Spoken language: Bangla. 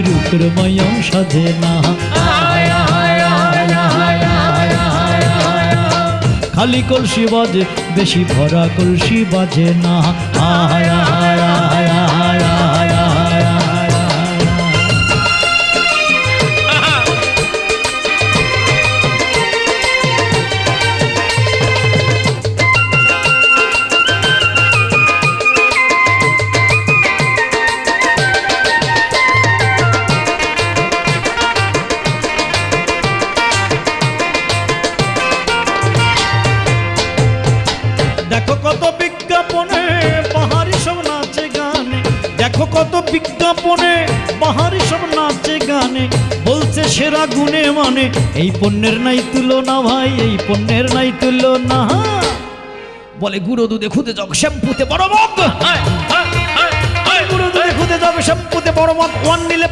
রূপের মায়া সাজে না, খালি কলসি বাজে বেশি ভরা কলসি বাজে না। দেখো কত বিজ্ঞাপনে বাহারি সব নাচে গানে, দেখো কত বিজ্ঞাপনে বাহারি সব নাচে গানে, বলছে সেরা গুণে মানে এই পণ্যের নাই তুলনা ভাই, এই পণ্যের নাই তুলনা। বলে গুঁড়ো দুধে খুদে যাও শ্যাম্পুতে বড় মগ, গুঁড়ো দুধে খুদে যাবে শ্যাম্পুতে বড় মগ, ওয়ান নিলে